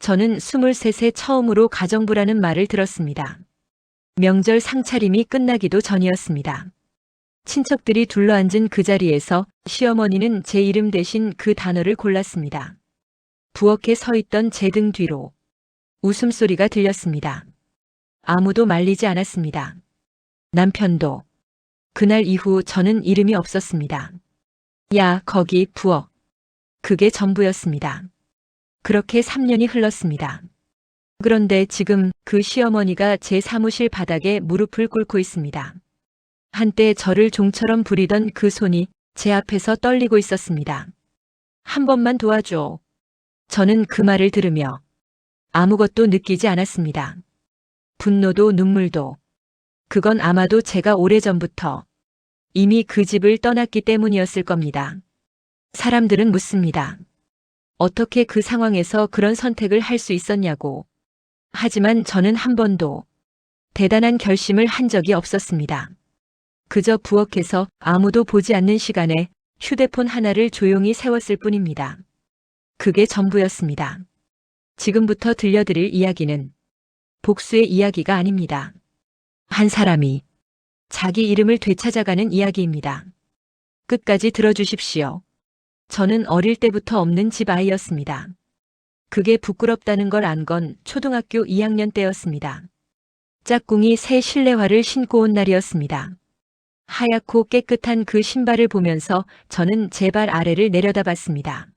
저는 23세 처음으로 가정부라는 말을 들었습니다. 명절 상차림이 끝나기도 전이었습니다. 친척들이 둘러앉은 그 자리에서 시어머니는 제 이름 대신 그 단어를 골랐습니다. 부엌에 서 있던 제 등 뒤로 웃음소리가 들렸습니다. 아무도 말리지 않았습니다. 남편도. 그날 이후 저는 이름이 없었습니다. 야, 거기 부엌. 그게 전부였습니다. 그렇게 3년이 흘렀습니다. 그런데 지금 그 시어머니가 제 사무실 바닥에 무릎을 꿇고 있습니다. 한때 저를 종처럼 부리던 그 손이 제 앞에서 떨리고 있었습니다. 한 번만 도와줘. 저는 그 말을 들으며 아무것도 느끼지 않았습니다. 분노도 눈물도. 그건 아마도 제가 오래전부터 이미 그 집을 떠났기 때문이었을 겁니다. 사람들은 묻습니다. 어떻게 그 상황에서 그런 선택을 할 수 있었냐고. 하지만 저는 한 번도 대단한 결심을 한 적이 없었습니다. 그저 부엌에서 아무도 보지 않는 시간에 휴대폰 하나를 조용히 세웠을 뿐입니다. 그게 전부였습니다. 지금부터 들려드릴 이야기는 복수의 이야기가 아닙니다. 한 사람이 자기 이름을 되찾아가는 이야기입니다. 끝까지 들어주십시오. 저는 어릴 때부터 없는 집 아이였습니다. 그게 부끄럽다는 걸 안 건 초등학교 2학년 때였습니다. 짝꿍이 새 실내화를 신고 온 날이었습니다. 하얗고 깨끗한 그 신발을 보면서 저는 제 발 아래를 내려다봤습니다.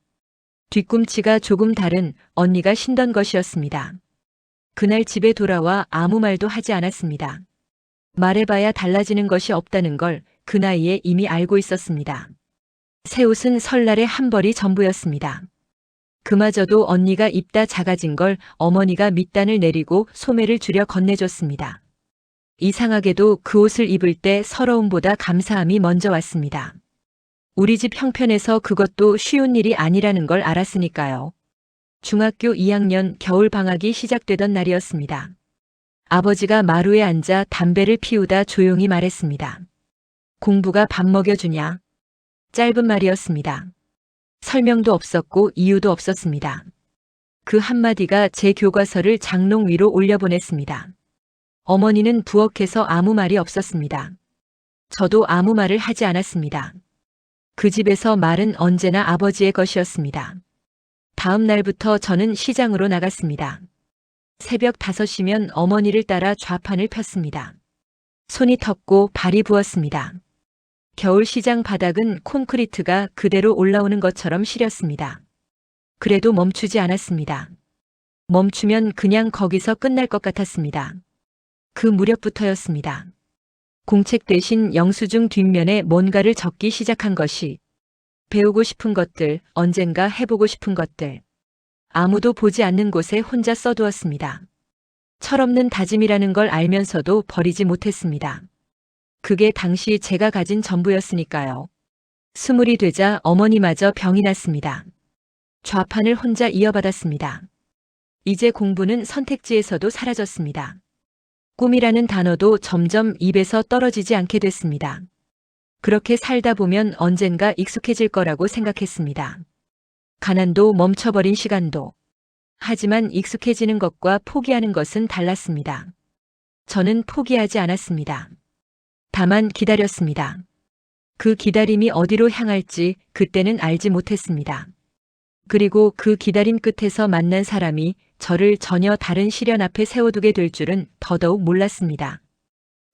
뒤꿈치가 조금 다른 언니가 신던 것이었습니다. 그날 집에 돌아와 아무 말도 하지 않았습니다. 말해봐야 달라지는 것이 없다는 걸 그 나이에 이미 알고 있었습니다. 새 옷은 설날에 한 벌이 전부였습니다. 그마저도 언니가 입다 작아진 걸 어머니가 밑단을 내리고 소매를 줄여 건네줬습니다. 이상하게도 그 옷을 입을 때 서러움보다 감사함이 먼저 왔습니다. 우리 집 형편에서 그것도 쉬운 일이 아니라는 걸 알았으니까요. 중학교 2학년 겨울 방학이 시작되던 날이었습니다. 아버지가 마루에 앉아 담배를 피우다 조용히 말했습니다. 공부가 밥 먹여주냐? 짧은 말이었습니다. 설명도 없었고 이유도 없었습니다. 그 한마디가 제 교과서를 장롱 위로 올려보냈습니다. 어머니는 부엌에서 아무 말이 없었습니다. 저도 아무 말을 하지 않았습니다. 그 집에서 말은 언제나 아버지의 것이었습니다. 다음 날부터 저는 시장으로 나갔습니다. 새벽 5시면 어머니를 따라 좌판을 폈습니다. 손이 텄고 발이 부었습니다. 겨울 시장 바닥은 콘크리트가 그대로 올라오는 것처럼 시렸습니다. 그래도 멈추지 않았습니다. 멈추면 그냥 거기서 끝날 것 같았습니다. 그 무렵부터였습니다. 공책 대신 영수증 뒷면에 뭔가를 적기 시작한 것이 배우고 싶은 것들, 언젠가 해보고 싶은 것들. 아무도 보지 않는 곳에 혼자 써두었습니다. 철없는 다짐이라는 걸 알면서도 버리지 못했습니다. 그게 당시 제가 가진 전부였으니까요. 20이 되자 어머니마저 병이 났습니다. 좌판을 혼자 이어받았습니다. 이제 공부는 선택지에서도 사라졌습니다. 꿈이라는 단어도 점점 입에서 떨어지지 않게 됐습니다. 그렇게 살다 보면 언젠가 익숙해질 거라고 생각했습니다. 가난도 멈춰버린 시간도. 하지만 익숙해지는 것과 포기하는 것은 달랐습니다. 저는 포기하지 않았습니다. 다만 기다렸습니다. 그 기다림이 어디로 향할지 그때는 알지 못했습니다. 그리고 그 기다림 끝에서 만난 사람이 저를 전혀 다른 시련 앞에 세워두게 될 줄은 더더욱 몰랐습니다.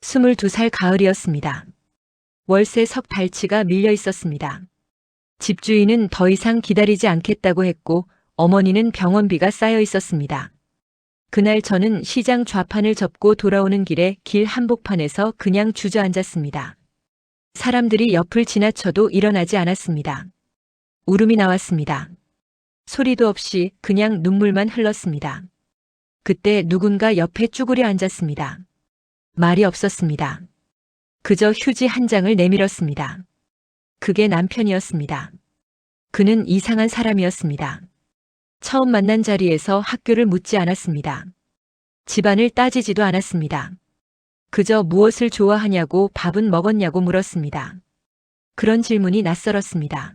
22살 가을이었습니다. 월세 석 달치가 밀려 있었습니다. 집주인은 더 이상 기다리지 않겠다고 했고 어머니는 병원비가 쌓여 있었습니다. 그날 저는 시장 좌판을 접고 돌아오는 길에 길 한복판에서 그냥 주저앉았습니다. 사람들이 옆을 지나쳐도 일어나지 않았습니다. 울음이 나왔습니다. 소리도 없이 그냥 눈물만 흘렀습니다. 그때 누군가 옆에 쭈그려 앉았습니다. 말이 없었습니다. 그저 휴지 한 장을 내밀었습니다. 그게 남편이었습니다. 그는 이상한 사람이었습니다. 처음 만난 자리에서 학교를 묻지 않았습니다. 집안을 따지지도 않았습니다. 그저 무엇을 좋아하냐고 밥은 먹었냐고 물었습니다. 그런 질문이 낯설었습니다.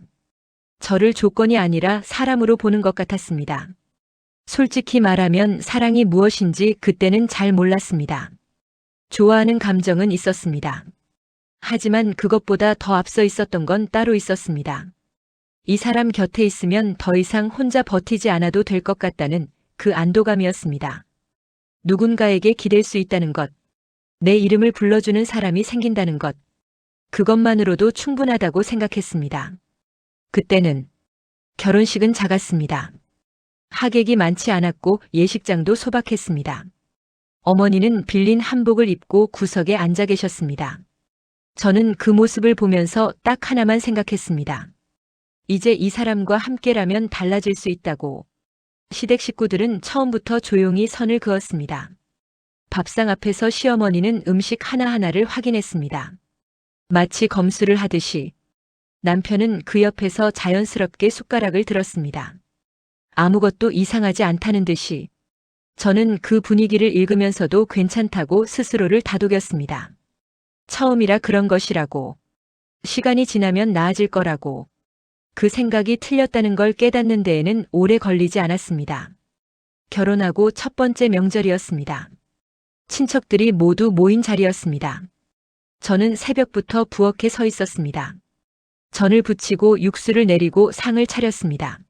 저를 조건이 아니라 사람으로 보는 것 같았습니다. 솔직히 말하면 사랑이 무엇인지 그때는 잘 몰랐습니다. 좋아하는 감정은 있었습니다. 하지만 그것보다 더 앞서 있었던 건 따로 있었습니다. 이 사람 곁에 있으면 더 이상 혼자 버티지 않아도 될 것 같다는 그 안도감이었습니다. 누군가에게 기댈 수 있다는 것, 내 이름을 불러주는 사람이 생긴다는 것, 그것만으로도 충분하다고 생각했습니다. 그때는 결혼식은 작았습니다. 하객이 많지 않았고 예식장도 소박했습니다. 어머니는 빌린 한복을 입고 구석에 앉아 계셨습니다. 저는 그 모습을 보면서 딱 하나만 생각했습니다. 이제 이 사람과 함께라면 달라질 수 있다고. 시댁 식구들은 처음부터 조용히 선을 그었습니다. 밥상 앞에서 시어머니는 음식 하나하나를 확인했습니다. 마치 검수를 하듯이. 남편은 그 옆에서 자연스럽게 숟가락을 들었습니다. 아무것도 이상하지 않다는 듯이. 저는 그 분위기를 읽으면서도 괜찮다고 스스로를 다독였습니다. 처음이라 그런 것이라고. 시간이 지나면 나아질 거라고. 그 생각이 틀렸다는 걸 깨닫는 데에는 오래 걸리지 않았습니다. 결혼하고 첫 번째 명절이었습니다. 친척들이 모두 모인 자리였습니다. 저는 새벽부터 부엌에 서 있었습니다. 전을 부치고 육수를 내리고 상을 차렸습니다.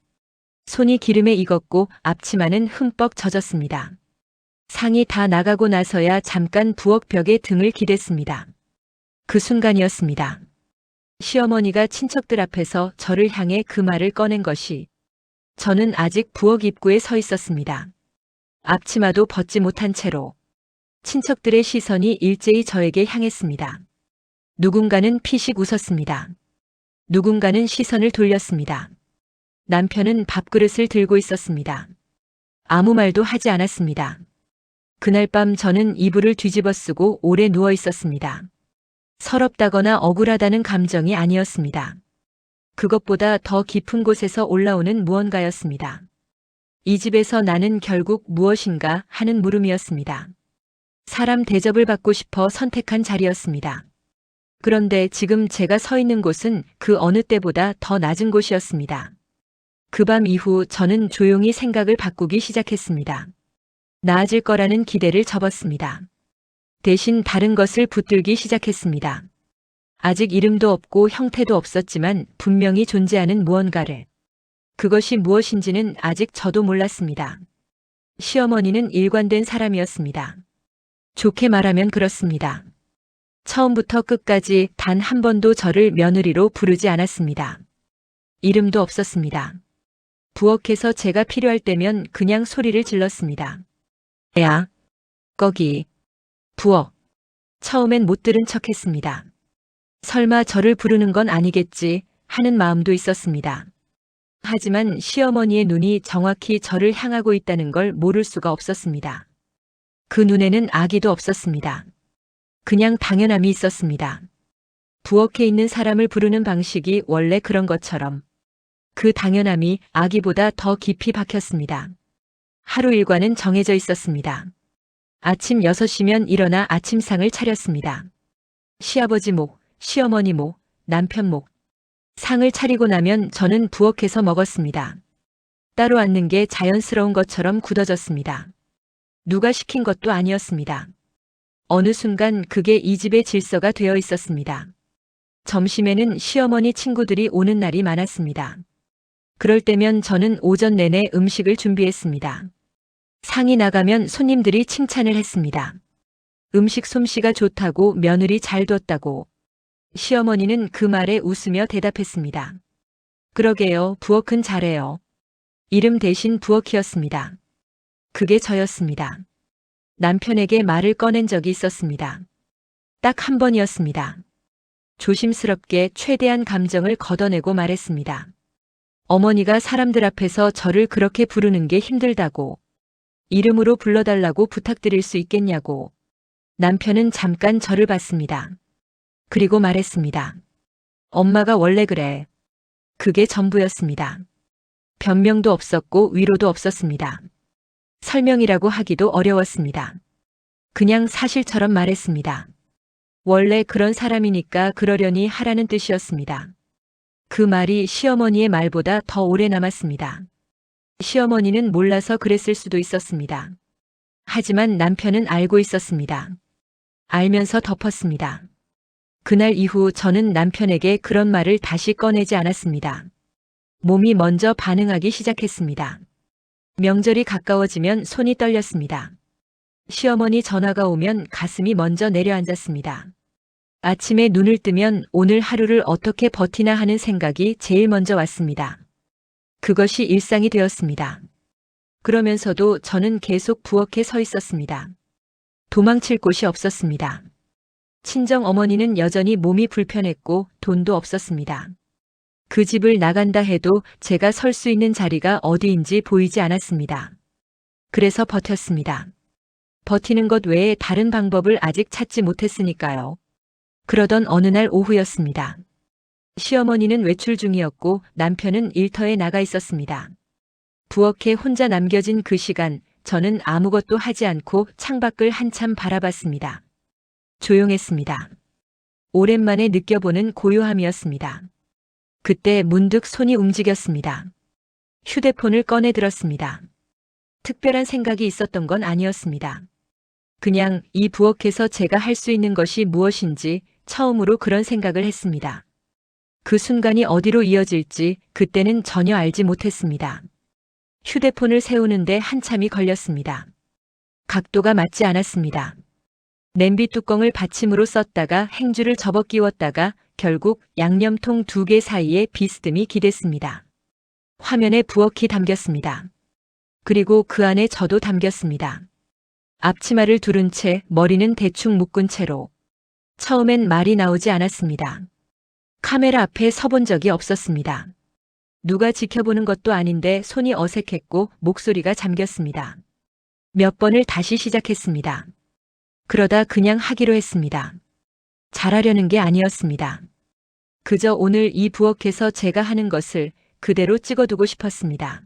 손이 기름에 익었고 앞치마는 흠뻑 젖었습니다. 상이 다 나가고 나서야 잠깐 부엌 벽에 등을 기댔습니다. 그 순간이었습니다. 시어머니가 친척들 앞에서 저를 향해 그 말을 꺼낸 것이. 저는 아직 부엌 입구에 서 있었습니다. 앞치마도 벗지 못한 채로. 친척들의 시선이 일제히 저에게 향했습니다. 누군가는 피식 웃었습니다. 누군가는 시선을 돌렸습니다. 남편은 밥그릇을 들고 있었습니다. 아무 말도 하지 않았습니다. 그날 밤 저는 이불을 뒤집어 쓰고 오래 누워 있었습니다. 서럽다거나 억울하다는 감정이 아니었습니다. 그것보다 더 깊은 곳에서 올라오는 무언가였습니다. 이 집에서 나는 결국 무엇인가 하는 물음이었습니다. 사람 대접을 받고 싶어 선택한 자리였습니다. 그런데 지금 제가 서 있는 곳은 그 어느 때보다 더 낮은 곳이었습니다. 그 밤 이후 저는 조용히 생각을 바꾸기 시작했습니다. 나아질 거라는 기대를 접었습니다. 대신 다른 것을 붙들기 시작했습니다. 아직 이름도 없고 형태도 없었지만 분명히 존재하는 무언가를. 그것이 무엇인지는 아직 저도 몰랐습니다. 시어머니는 일관된 사람이었습니다. 좋게 말하면 그렇습니다. 처음부터 끝까지 단 한 번도 저를 며느리로 부르지 않았습니다. 이름도 없었습니다. 부엌에서 제가 필요할 때면 그냥 소리를 질렀습니다. 야, 거기. 부엌. 처음엔 못 들은 척했습니다. 설마 저를 부르는 건 아니겠지 하는 마음도 있었습니다. 하지만 시어머니의 눈이 정확히 저를 향하고 있다는 걸 모를 수가 없었습니다. 그 눈에는 악의도 없었습니다. 그냥 당연함이 있었습니다. 부엌에 있는 사람을 부르는 방식이 원래 그런 것처럼 그 당연함이 악의보다 더 깊이 박혔습니다. 하루 일과는 정해져 있었습니다. 아침 6시면 일어나 아침상을 차렸습니다. 시아버지 목, 시어머니 목, 남편 목. 상을 차리고 나면 저는 부엌에서 먹었습니다. 따로 앉는 게 자연스러운 것처럼 굳어졌습니다. 누가 시킨 것도 아니었습니다. 어느 순간 그게 이 집의 질서가 되어 있었습니다. 점심에는 시어머니 친구들이 오는 날이 많았습니다. 그럴 때면 저는 오전 내내 음식을 준비했습니다. 상이 나가면 손님들이 칭찬을 했습니다. 음식 솜씨가 좋다고 며느리 잘 뒀다고. 시어머니는 그 말에 웃으며 대답했습니다. 그러게요, 부엌은 잘해요. 이름 대신 부엌이었습니다. 그게 저였습니다. 남편에게 말을 꺼낸 적이 있었습니다. 딱 한 번이었습니다. 조심스럽게 최대한 감정을 걷어내고 말했습니다. 어머니가 사람들 앞에서 저를 그렇게 부르는 게 힘들다고. 이름으로 불러달라고 부탁드릴 수 있겠냐고. 남편은 잠깐 저를 봤습니다. 그리고 말했습니다. 엄마가 원래 그래. 그게 전부였습니다. 변명도 없었고 위로도 없었습니다. 설명이라고 하기도 어려웠습니다. 그냥 사실처럼 말했습니다. 원래 그런 사람이니까 그러려니 하라는 뜻이었습니다. 그 말이 시어머니의 말보다 더 오래 남았습니다. 시어머니는 몰라서 그랬을 수도 있었습니다. 하지만 남편은 알고 있었습니다. 알면서 덮었습니다. 그날 이후 저는 남편에게 그런 말을 다시 꺼내지 않았습니다. 몸이 먼저 반응하기 시작했습니다. 명절이 가까워지면 손이 떨렸습니다. 시어머니 전화가 오면 가슴이 먼저 내려앉았습니다. 아침에 눈을 뜨면 오늘 하루를 어떻게 버티나 하는 생각이 제일 먼저 왔습니다. 그것이 일상이 되었습니다. 그러면서도 저는 계속 부엌에 서 있었습니다. 도망칠 곳이 없었습니다. 친정 어머니는 여전히 몸이 불편했고 돈도 없었습니다. 그 집을 나간다 해도 제가 설 수 있는 자리가 어디인지 보이지 않았습니다. 그래서 버텼습니다. 버티는 것 외에 다른 방법을 아직 찾지 못했으니까요. 그러던 어느 날 오후였습니다. 시어머니는 외출 중이었고 남편은 일터에 나가 있었습니다. 부엌에 혼자 남겨진 그 시간, 저는 아무것도 하지 않고 창밖을 한참 바라봤습니다. 조용했습니다. 오랜만에 느껴보는 고요함이었습니다. 그때 문득 손이 움직였습니다. 휴대폰을 꺼내 들었습니다. 특별한 생각이 있었던 건 아니었습니다. 그냥 이 부엌에서 제가 할 수 있는 것이 무엇인지 처음으로 그런 생각을 했습니다. 그 순간이 어디로 이어질지 그때는 전혀 알지 못했습니다. 휴대폰을 세우는데 한참이 걸렸습니다. 각도가 맞지 않았습니다. 냄비 뚜껑을 받침으로 썼다가 행주를 접어 끼웠다가 결국 양념통 2개 사이에 비스듬히 기댔습니다. 화면에 부엌이 담겼습니다. 그리고 그 안에 저도 담겼습니다. 앞치마를 두른 채 머리는 대충 묶은 채로. 처음엔 말이 나오지 않았습니다. 카메라 앞에 서본 적이 없었습니다. 누가 지켜보는 것도 아닌데 손이 어색했고 목소리가 잠겼습니다. 몇 번을 다시 시작했습니다. 그러다 그냥 하기로 했습니다. 잘하려는 게 아니었습니다. 그저 오늘 이 부엌에서 제가 하는 것을 그대로 찍어두고 싶었습니다.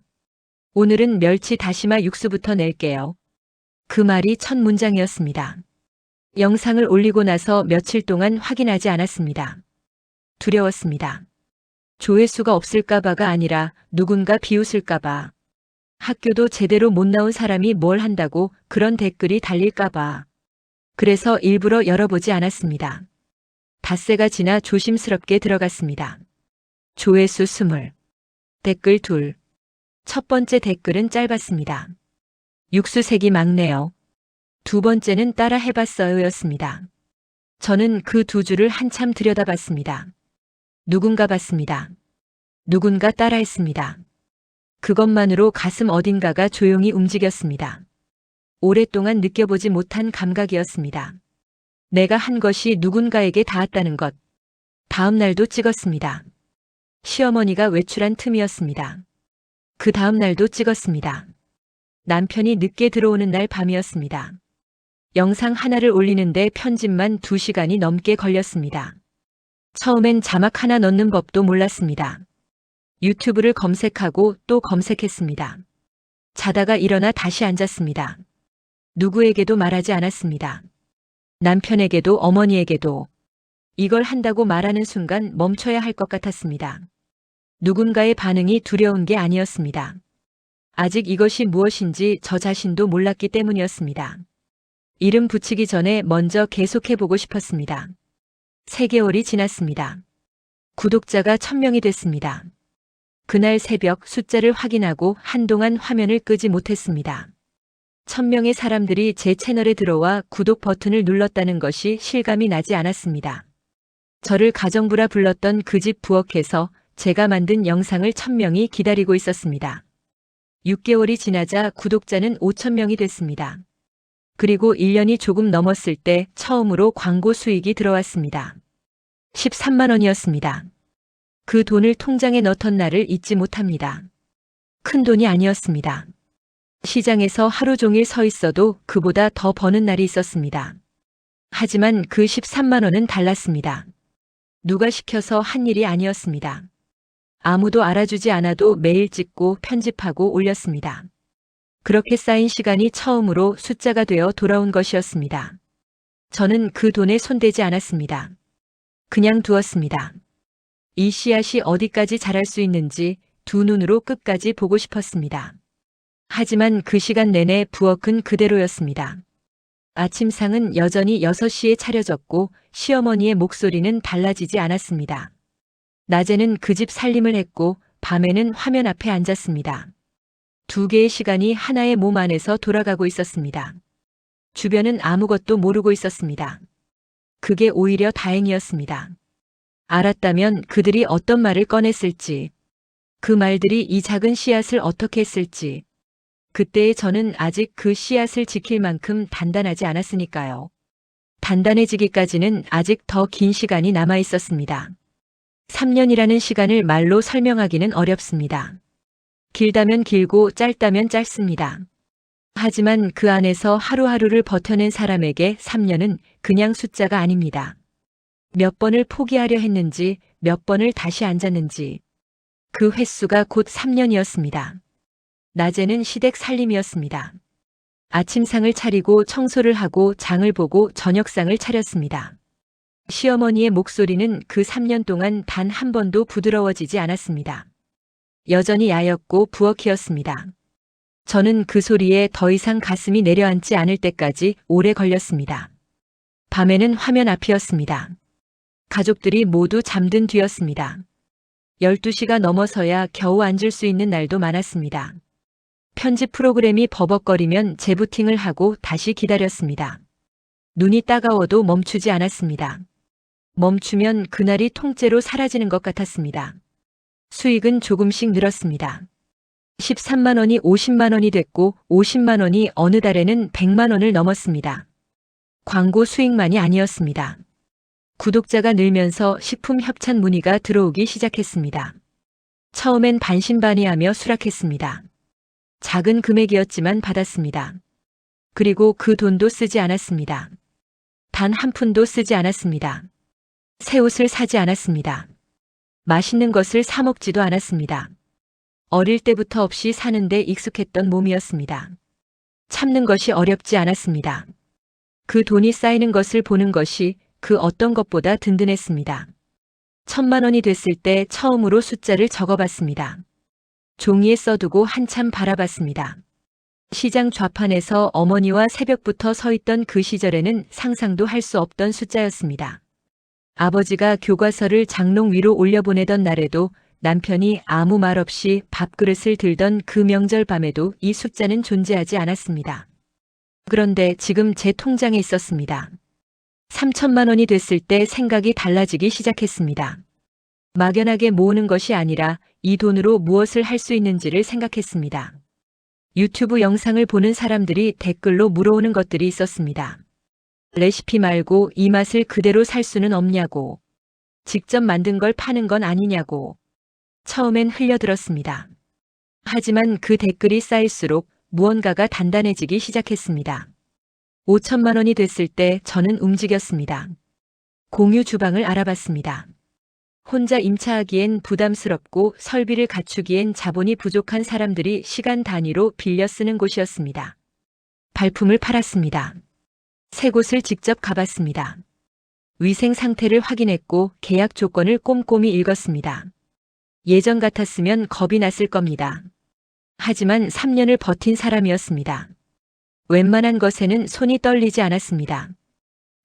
오늘은 멸치 다시마 육수부터 낼게요. 그 말이 첫 문장이었습니다. 영상을 올리고 나서 며칠 동안 확인하지 않았습니다. 두려웠습니다. 조회수가 없을까봐가 아니라 누군가 비웃을까봐. 학교도 제대로 못 나온 사람이 뭘 한다고 그런 댓글이 달릴까봐. 그래서 일부러 열어보지 않았습니다. 닷새가 지나 조심스럽게 들어갔습니다. 조회수 20. 댓글 2. 첫 번째 댓글은 짧았습니다. 육수색이 막네요. 두 번째는 따라 해봤어요 였습니다. 저는 그 두 줄을 한참 들여다봤습니다. 누군가 봤습니다. 누군가 따라했습니다. 그것만으로 가슴 어딘가가 조용히 움직였습니다. 오랫동안 느껴보지 못한 감각이었습니다. 내가 한 것이 누군가에게 닿았다는 것. 다음 날도 찍었습니다. 시어머니가 외출한 틈이었습니다. 그 다음 날도 찍었습니다. 남편이 늦게 들어오는 날 밤이었습니다. 영상 하나를 올리는데 편집만 2시간이 넘게 걸렸습니다. 처음엔 자막 하나 넣는 법도 몰랐습니다. 유튜브를 검색하고 또 검색했습니다. 자다가 일어나 다시 앉았습니다. 누구에게도 말하지 않았습니다. 남편에게도 어머니에게도. 이걸 한다고 말하는 순간 멈춰야 할 것 같았습니다. 누군가의 반응이 두려운 게 아니었습니다. 아직 이것이 무엇인지 저 자신도 몰랐기 때문이었습니다. 이름 붙이기 전에 먼저 계속해보고 싶었습니다. 3개월이 지났습니다. 구독자가 1000명이 됐습니다. 그날 새벽 숫자를 확인하고 한동안 화면을 끄지 못했습니다. 1000명의 사람들이 제 채널에 들어와 구독 버튼을 눌렀다는 것이 실감이 나지 않았습니다. 저를 가정부라 불렀던 그 집 부엌에서 제가 만든 영상을 1000명이 기다리고 있었습니다. 6개월이 지나자 구독자는 5000명이 됐습니다. 그리고 1년이 조금 넘었을 때 처음으로 광고 수익이 들어왔습니다. 13만 원이었습니다. 그 돈을 통장에 넣던 날을 잊지 못합니다. 큰 돈이 아니었습니다. 시장에서 하루 종일 서 있어도 그보다 더 버는 날이 있었습니다. 하지만 그 13만 원은 달랐습니다. 누가 시켜서 한 일이 아니었습니다. 아무도 알아주지 않아도 매일 찍고 편집하고 올렸습니다. 그렇게 쌓인 시간이 처음으로 숫자가 되어 돌아온 것이었습니다. 저는 그 돈에 손대지 않았습니다. 그냥 두었습니다. 이 씨앗이 어디까지 자랄 수 있는지 두 눈으로 끝까지 보고 싶었습니다. 하지만 그 시간 내내 부엌은 그대로였습니다. 아침상은 여전히 6시에 차려졌고 시어머니의 목소리는 달라지지 않았습니다. 낮에는 그 집 살림을 했고 밤에는 화면 앞에 앉았습니다. 두 개의 시간이 하나의 몸 안에서 돌아가고 있었습니다. 주변은 아무것도 모르고 있었습니다. 그게 오히려 다행이었습니다. 알았다면 그들이 어떤 말을 꺼냈을지, 그 말들이 이 작은 씨앗을 어떻게 했을지, 그때의 저는 아직 그 씨앗을 지킬 만큼 단단하지 않았으니까요. 단단해지기까지는 아직 더 긴 시간이 남아 있었습니다. 3년이라는 시간을 말로 설명하기는 어렵습니다. 길다면 길고 짧다면 짧습니다. 하지만 그 안에서 하루하루를 버텨낸 사람에게 3년은 그냥 숫자가 아닙니다. 몇 번을 포기하려 했는지, 몇 번을 다시 앉았는지, 그 횟수가 곧 3년이었습니다. 낮에는 시댁 살림이었습니다. 아침상을 차리고 청소를 하고 장을 보고 저녁상을 차렸습니다. 시어머니의 목소리는 그 3년 동안 단 한 번도 부드러워지지 않았습니다. 여전히 야였고 부엌이었습니다. 저는 그 소리에 더 이상 가슴이 내려앉지 않을 때까지 오래 걸렸습니다. 밤에는 화면 앞이었습니다. 가족들이 모두 잠든 뒤였습니다. 12시가 넘어서야 겨우 앉을 수 있는 날도 많았습니다. 편집 프로그램이 버벅거리면 재부팅을 하고 다시 기다렸습니다. 눈이 따가워도 멈추지 않았습니다. 멈추면 그날이 통째로 사라지는 것 같았습니다. 수익은 조금씩 늘었습니다. 13만 원이 50만 원이 됐고 50만 원이 어느 달에는 100만 원을 넘었습니다. 광고 수익만이 아니었습니다. 구독자가 늘면서 식품 협찬 문의가 들어오기 시작했습니다. 처음엔 반신반의하며 수락했습니다. 작은 금액이었지만 받았습니다. 그리고 그 돈도 쓰지 않았습니다. 단 한 푼도 쓰지 않았습니다. 새 옷을 사지 않았습니다. 맛있는 것을 사 먹지도 않았습니다. 어릴 때부터 없이 사는데 익숙했던 몸이었습니다. 참는 것이 어렵지 않았습니다. 그 돈이 쌓이는 것을 보는 것이 그 어떤 것보다 든든했습니다. 1,000만 원이 됐을 때 처음으로 숫자를 적어봤습니다. 종이에 써두고 한참 바라봤습니다. 시장 좌판에서 어머니와 새벽부터 서 있던 그 시절에는 상상도 할 수 없던 숫자였습니다. 아버지가 교과서를 장롱 위로 올려보내던 날에도 남편이 아무 말 없이 밥그릇을 들던 그 명절 밤에도 이 숫자는 존재하지 않았습니다. 그런데 지금 제 통장에 있었습니다. 3,000만 원이 됐을 때 생각이 달라지기 시작했습니다. 막연하게 모으는 것이 아니라 이 돈으로 무엇을 할 수 있는지를 생각했습니다. 유튜브 영상을 보는 사람들이 댓글로 물어오는 것들이 있었습니다. 레시피 말고 이 맛을 그대로 살 수는 없냐고. 직접 만든 걸 파는 건 아니냐고. 처음엔 흘려들었습니다. 하지만 그 댓글이 쌓일수록 무언가가 단단해지기 시작했습니다. 5천만 원이 됐을 때 저는 움직였습니다. 공유 주방을 알아봤습니다. 혼자 임차하기엔 부담스럽고 설비를 갖추기엔 자본이 부족한 사람들이 시간 단위로 빌려 쓰는 곳이었습니다. 발품을 팔았습니다. 새 곳을 직접 가봤습니다. 위생 상태를 확인했고 계약 조건을 꼼꼼히 읽었습니다. 예전 같았으면 겁이 났을 겁니다. 하지만 3년을 버틴 사람이었습니다. 웬만한 것에는 손이 떨리지 않았습니다.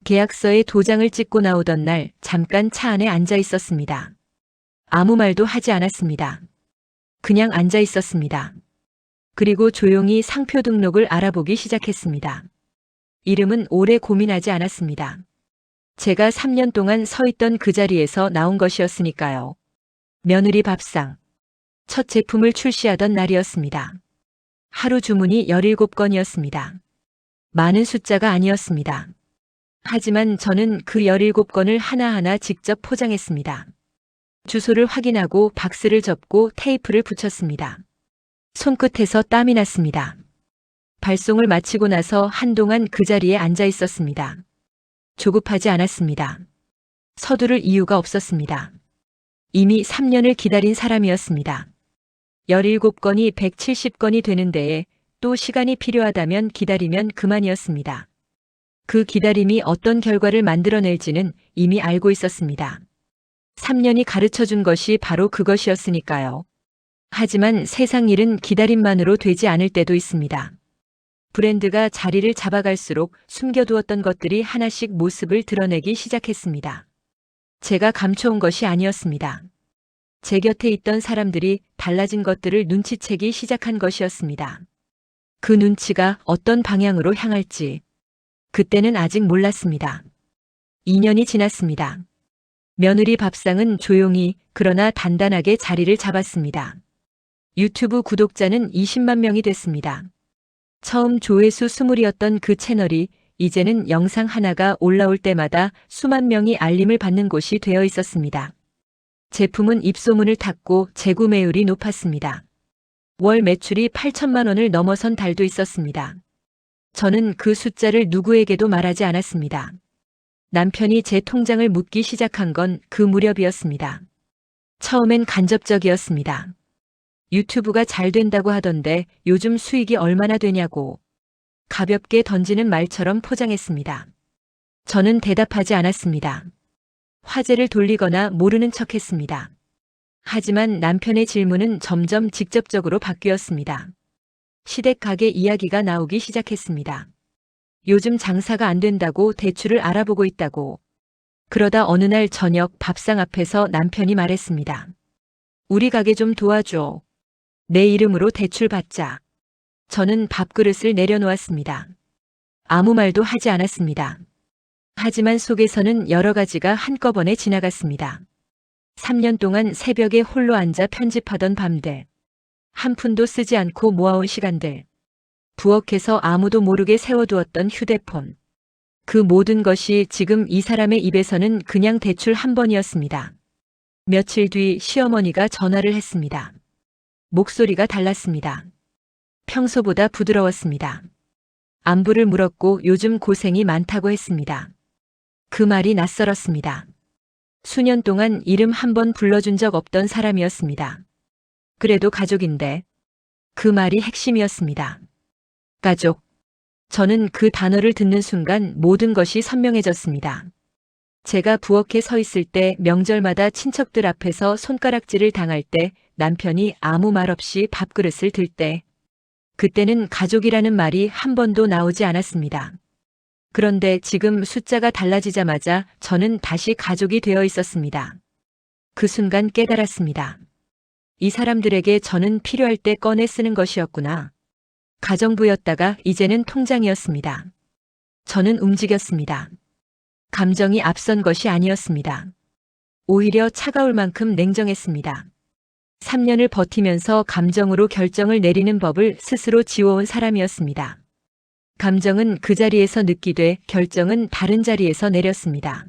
계약서에 도장을 찍고 나오던 날 잠깐 차 안에 앉아 있었습니다. 아무 말도 하지 않았습니다. 그냥 앉아 있었습니다. 그리고 조용히 상표 등록을 알아보기 시작했습니다. 이름은 오래 고민하지 않았습니다. 제가 3년 동안 서 있던 그 자리에서 나온 것이었으니까요. 며느리 밥상. 첫 제품을 출시하던 날이었습니다. 하루 주문이 17건이었습니다. 많은 숫자가 아니었습니다. 하지만 저는 그 17건을 하나하나 직접 포장했습니다. 주소를 확인하고 박스를 접고 테이프를 붙였습니다. 손끝에서 땀이 났습니다. 발송을 마치고 나서 한동안 그 자리에 앉아 있었습니다. 조급하지 않았습니다. 서두를 이유가 없었습니다. 이미 3년을 기다린 사람이었습니다. 17건이 170건이 되는 데에 또 시간이 필요하다면 기다리면 그만이었습니다. 그 기다림이 어떤 결과를 만들어낼지는 이미 알고 있었습니다. 3년이 가르쳐준 것이 바로 그것이었으니까요. 하지만 세상 일은 기다림만으로 되지 않을 때도 있습니다. 브랜드가 자리를 잡아갈수록 숨겨두었던 것들이 하나씩 모습을 드러내기 시작했습니다. 제가 감춰온 것이 아니었습니다. 제 곁에 있던 사람들이 달라진 것들을 눈치채기 시작한 것이었습니다. 그 눈치가 어떤 방향으로 향할지 그때는 아직 몰랐습니다. 2년이 지났습니다. 며느리 밥상은 조용히 그러나 단단하게 자리를 잡았습니다. 유튜브 구독자는 20만 명이 됐습니다. 처음 조회수 20이었던 그 채널이 이제는 영상 하나가 올라올 때마다 수만 명이 알림을 받는 곳이 되어 있었습니다. 제품은 입소문을 탔고 재구매율이 높았습니다. 월 매출이 8천만 원을 넘어선 달도 있었습니다. 저는 그 숫자를 누구에게도 말하지 않았습니다. 남편이 제 통장을 묻기 시작한 건 그 무렵이었습니다. 처음엔 간접적이었습니다. 유튜브가 잘 된다고 하던데 요즘 수익이 얼마나 되냐고 가볍게 던지는 말처럼 포장했습니다. 저는 대답하지 않았습니다. 화제를 돌리거나 모르는 척했습니다. 하지만 남편의 질문은 점점 직접적으로 바뀌었습니다. 시댁 가게 이야기가 나오기 시작했습니다. 요즘 장사가 안 된다고 대출을 알아보고 있다고. 그러다 어느 날 저녁 밥상 앞에서 남편이 말했습니다. 우리 가게 좀 도와줘. 내 이름으로 대출 받자. 저는 밥그릇을 내려놓았습니다. 아무 말도 하지 않았습니다. 하지만 속에서는 여러 가지가 한꺼번에 지나갔습니다. 3년 동안 새벽에 홀로 앉아 편집하던 밤들. 한 푼도 쓰지 않고 모아온 시간들. 부엌에서 아무도 모르게 세워두었던 휴대폰. 그 모든 것이 지금 이 사람의 입에서는 그냥 대출 한 번이었습니다. 며칠 뒤 시어머니가 전화를 했습니다. 목소리가 달랐습니다. 평소보다 부드러웠습니다. 안부를 물었고 요즘 고생이 많다고 했습니다. 그 말이 낯설었습니다. 수년 동안 이름 한 번 불러준 적 없던 사람이었습니다. 그래도 가족인데 그 말이 핵심이었습니다. 가족. 저는 그 단어를 듣는 순간 모든 것이 선명해졌습니다. 제가 부엌에 서 있을 때, 명절마다 친척들 앞에서 손가락질을 당할 때, 남편이 아무 말 없이 밥그릇을 들 때, 그때는 가족이라는 말이 한 번도 나오지 않았습니다. 그런데 지금 숫자가 달라지자마자 저는 다시 가족이 되어 있었습니다. 그 순간 깨달았습니다. 이 사람들에게 저는 필요할 때 꺼내 쓰는 것이었구나. 가정부였다가 이제는 통장이었습니다. 저는 움직였습니다. 감정이 앞선 것이 아니었습니다. 오히려 차가울 만큼 냉정했습니다. 3년을 버티면서 감정으로 결정을 내리는 법을 스스로 지워온 사람이었습니다. 감정은 그 자리에서 느끼되 결정은 다른 자리에서 내렸습니다.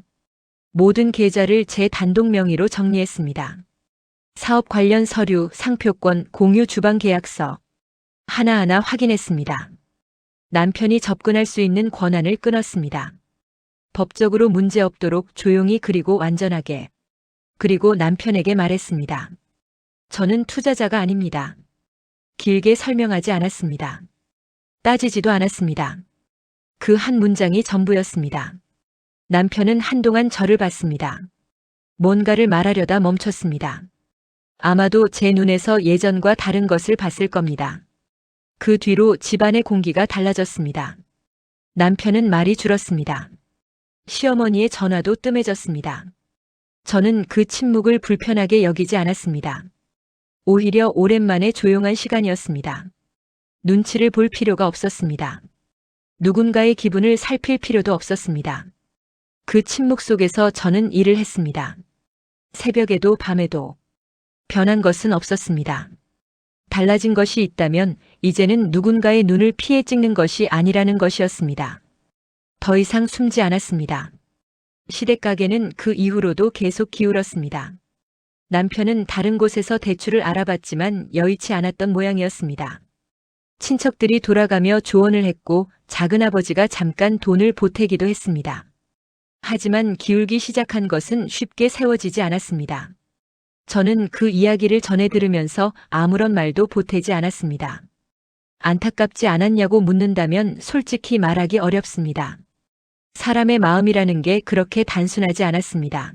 모든 계좌를 제 단독 명의로 정리했습니다. 사업 관련 서류, 상표권, 공유 주방 계약서 하나하나 확인했습니다. 남편이 접근할 수 있는 권한을 끊었습니다. 법적으로 문제없도록 조용히 그리고 완전하게. 그리고 남편에게 말했습니다. 저는 투자자가 아닙니다. 길게 설명하지 않았습니다. 따지지도 않았습니다. 그 한 문장이 전부였습니다. 남편은 한동안 저를 봤습니다. 뭔가를 말하려다 멈췄습니다. 아마도 제 눈에서 예전과 다른 것을 봤을 겁니다. 그 뒤로 집안의 공기가 달라졌습니다. 남편은 말이 줄었습니다. 시어머니의 전화도 뜸해졌습니다. 저는 그 침묵을 불편하게 여기지 않았습니다. 오히려 오랜만에 조용한 시간이었습니다. 눈치를 볼 필요가 없었습니다. 누군가의 기분을 살필 필요도 없었습니다. 그 침묵 속에서 저는 일을 했습니다. 새벽에도 밤에도. 변한 것은 없었습니다. 달라진 것이 있다면 이제는 누군가의 눈을 피해 찍는 것이 아니라는 것이었습니다. 더 이상 숨지 않았습니다. 시댁 가게는 그 이후로도 계속 기울었습니다. 남편은 다른 곳에서 대출을 알아봤지만 여의치 않았던 모양이었습니다. 친척들이 돌아가며 조언을 했고 작은아버지가 잠깐 돈을 보태기도 했습니다. 하지만 기울기 시작한 것은 쉽게 세워지지 않았습니다. 저는 그 이야기를 전해 들으면서 아무런 말도 보태지 않았습니다. 안타깝지 않았냐고 묻는다면 솔직히 말하기 어렵습니다. 사람의 마음이라는 게 그렇게 단순하지 않았습니다.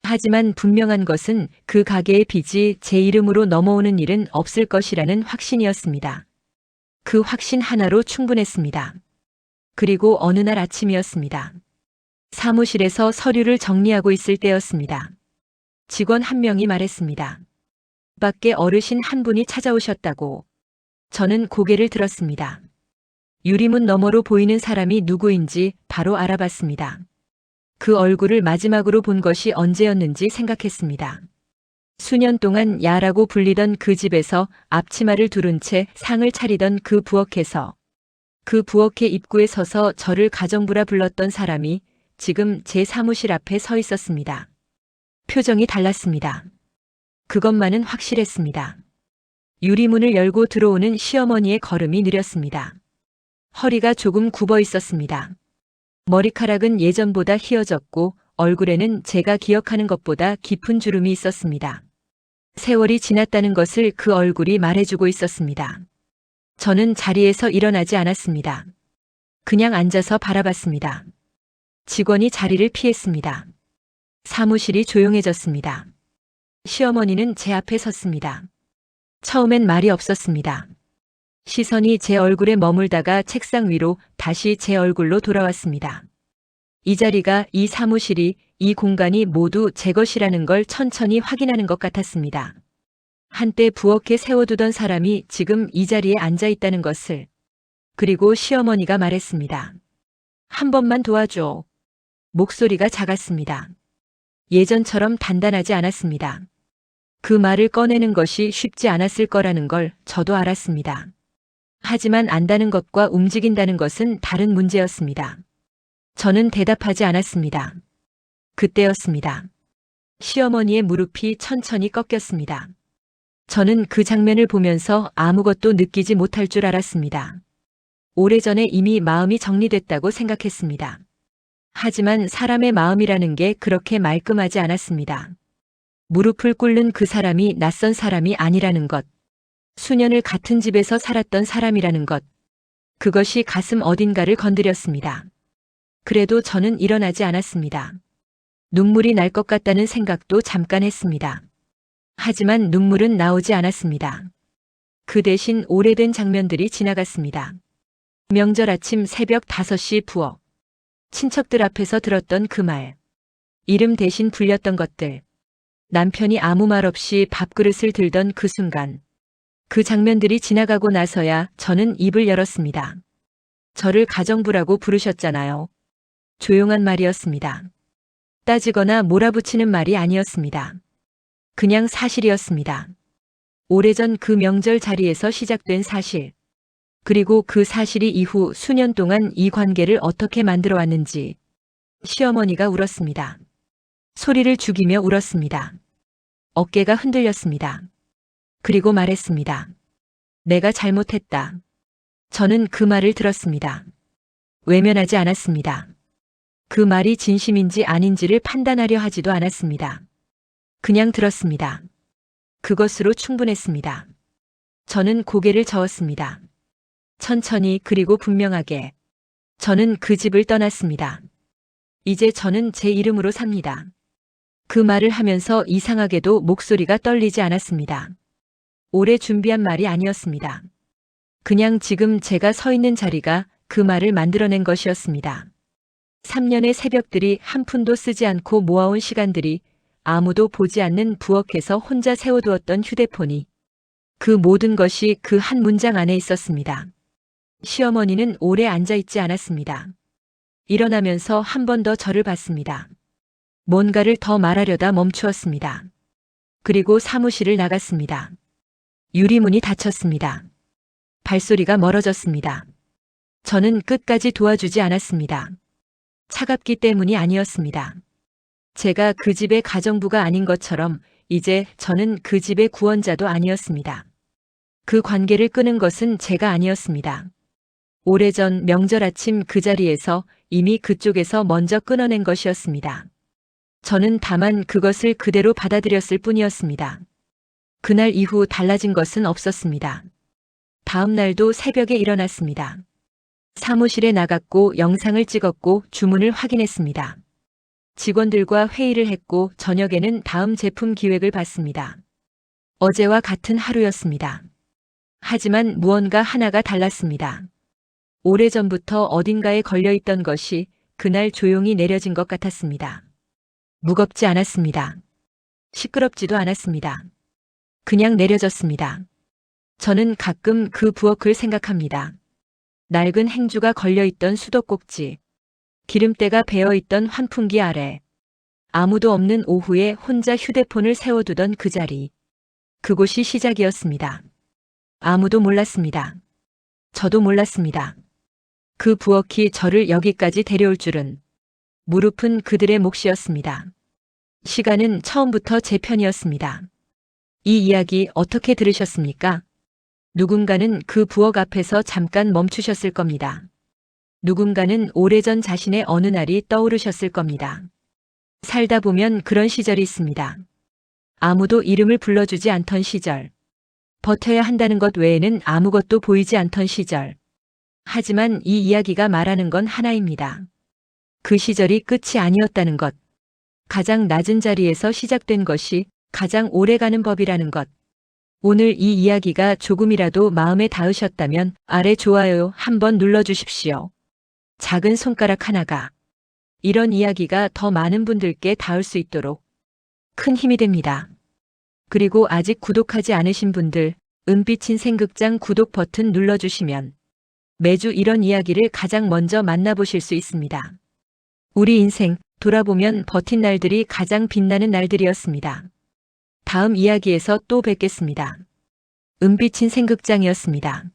하지만 분명한 것은 그 가게의 빚이 제 이름으로 넘어오는 일은 없을 것이라는 확신이었습니다. 그 확신 하나로 충분했습니다. 그리고 어느 날 아침이었습니다. 사무실에서 서류를 정리하고 있을 때였습니다. 직원 한 명이 말했습니다. 밖에 어르신 한 분이 찾아오셨다고. 저는 고개를 들었습니다. 유리문 너머로 보이는 사람이 누구인지 바로 알아봤습니다. 그 얼굴을 마지막으로 본 것이 언제였는지 생각했습니다. 수년 동안 야라고 불리던 그 집에서 앞치마를 두른 채 상을 차리던 그 부엌에서, 그 부엌의 입구에 서서 저를 가정부라 불렀던 사람이 지금 제 사무실 앞에 서 있었습니다. 표정이 달랐습니다. 그것만은 확실했습니다. 유리문을 열고 들어오는 시어머니의 걸음이 느렸습니다. 허리가 조금 굽어 있었습니다. 머리카락은 예전보다 휘어졌고 얼굴에는 제가 기억하는 것보다 깊은 주름이 있었습니다. 세월이 지났다는 것을 그 얼굴이 말해주고 있었습니다. 저는 자리에서 일어나지 않았습니다. 그냥 앉아서 바라봤습니다. 직원이 자리를 피했습니다. 사무실이 조용해졌습니다. 시어머니는 제 앞에 섰습니다. 처음엔 말이 없었습니다. 시선이 제 얼굴에 머물다가 책상 위로 다시 제 얼굴로 돌아왔습니다. 이 자리가, 이 사무실이, 이 공간이 모두 제 것이라는 걸 천천히 확인하는 것 같았습니다. 한때 부엌에 세워두던 사람이 지금 이 자리에 앉아 있다는 것을. 그리고 시어머니가 말했습니다. 한 번만 도와줘. 목소리가 작았습니다. 예전처럼 단단하지 않았습니다. 그 말을 꺼내는 것이 쉽지 않았을 거라는 걸 저도 알았습니다. 하지만 안다는 것과 움직인다는 것은 다른 문제였습니다. 저는 대답하지 않았습니다. 그때였습니다. 시어머니의 무릎이 천천히 꺾였습니다. 저는 그 장면을 보면서 아무것도 느끼지 못할 줄 알았습니다. 오래전에 이미 마음이 정리됐다고 생각했습니다. 하지만 사람의 마음이라는 게 그렇게 말끔하지 않았습니다. 무릎을 꿇는 그 사람이 낯선 사람이 아니라는 것, 수년을 같은 집에서 살았던 사람이라는 것, 그것이 가슴 어딘가를 건드렸습니다. 그래도 저는 일어나지 않았습니다. 눈물이 날 것 같다는 생각도 잠깐 했습니다. 하지만 눈물은 나오지 않았습니다. 그 대신 오래된 장면들이 지나갔습니다. 명절 아침 새벽 5시 부엌. 친척들 앞에서 들었던 그 말. 이름 대신 불렸던 것들. 남편이 아무 말 없이 밥그릇을 들던 그 순간. 그 장면들이 지나가고 나서야 저는 입을 열었습니다. 저를 가정부라고 부르셨잖아요. 조용한 말이었습니다. 따지거나 몰아붙이는 말이 아니었습니다. 그냥 사실이었습니다. 오래전 그 명절 자리에서 시작된 사실. 그리고 그 사실이 이후 수년 동안 이 관계를 어떻게 만들어 왔는지. 시어머니가 울었습니다. 소리를 죽이며 울었습니다. 어깨가 흔들렸습니다. 그리고 말했습니다. 내가 잘못했다. 저는 그 말을 들었습니다. 외면하지 않았습니다. 그 말이 진심인지 아닌지를 판단하려 하지도 않았습니다. 그냥 들었습니다. 그것으로 충분했습니다. 저는 고개를 저었습니다. 천천히 그리고 분명하게. 저는 그 집을 떠났습니다. 이제 저는 제 이름으로 삽니다. 그 말을 하면서 이상하게도 목소리가 떨리지 않았습니다. 오래 준비한 말이 아니었습니다. 그냥 지금 제가 서 있는 자리가 그 말을 만들어낸 것이었습니다. 3년의 새벽들이 한 푼도 쓰지 않고 모아온 시간들이, 아무도 보지 않는 부엌에서 혼자 세워두었던 휴대폰이, 그 모든 것이 그 한 문장 안에 있었습니다. 시어머니는 오래 앉아있지 않았습니다. 일어나면서 한 번 더 저를 봤습니다. 뭔가를 더 말하려다 멈추었습니다. 그리고 사무실을 나갔습니다. 유리문이 닫혔습니다. 발소리가 멀어졌습니다. 저는 끝까지 도와주지 않았습니다. 차갑기 때문이 아니었습니다. 제가 그 집의 가정부가 아닌 것처럼 이제 저는 그 집의 구원자도 아니었습니다. 그 관계를 끄는 것은 제가 아니었습니다. 오래전 명절 아침 그 자리에서 이미 그쪽에서 먼저 끊어낸 것이었습니다. 저는 다만 그것을 그대로 받아들였을 뿐이었습니다. 그날 이후 달라진 것은 없었습니다. 다음 날도 새벽에 일어났습니다. 사무실에 나갔고 영상을 찍었고 주문을 확인했습니다. 직원들과 회의를 했고 저녁에는 다음 제품 기획을 봤습니다. 어제와 같은 하루였습니다. 하지만 무언가 하나가 달랐습니다. 오래전부터 어딘가에 걸려있던 것이 그날 조용히 내려진 것 같았습니다. 무겁지 않았습니다. 시끄럽지도 않았습니다. 그냥 내려졌습니다. 저는 가끔 그 부엌을 생각합니다. 낡은 행주가 걸려있던 수도꼭지, 기름때가 배어있던 환풍기 아래, 아무도 없는 오후에 혼자 휴대폰을 세워두던 그 자리. 그곳이 시작이었습니다. 아무도 몰랐습니다. 저도 몰랐습니다. 그 부엌이 저를 여기까지 데려올 줄은. 무릎은 그들의 몫이었습니다. 시간은 처음부터 제 편이었습니다. 이 이야기 어떻게 들으셨습니까? 누군가는 그 부엌 앞에서 잠깐 멈추셨을 겁니다. 누군가는 오래전 자신의 어느 날이 떠오르셨을 겁니다. 살다 보면 그런 시절이 있습니다. 아무도 이름을 불러주지 않던 시절. 버텨야 한다는 것 외에는 아무것도 보이지 않던 시절. 하지만 이 이야기가 말하는 건 하나입니다. 그 시절이 끝이 아니었다는 것. 가장 낮은 자리에서 시작된 것이 가장 오래가는 법이라는 것. 오늘 이 이야기가 조금이라도 마음에 닿으셨다면 아래 좋아요 한번 눌러주십시오. 작은 손가락 하나가 이런 이야기가 더 많은 분들께 닿을 수 있도록 큰 힘이 됩니다. 그리고 아직 구독하지 않으신 분들 은빛 인생극장 구독 버튼 눌러주시면 매주 이런 이야기를 가장 먼저 만나보실 수 있습니다. 우리 인생 돌아보면 버틴 날들이 가장 빛나는 날들이었습니다. 다음 이야기에서 또 뵙겠습니다. 은빛 인생극장이었습니다.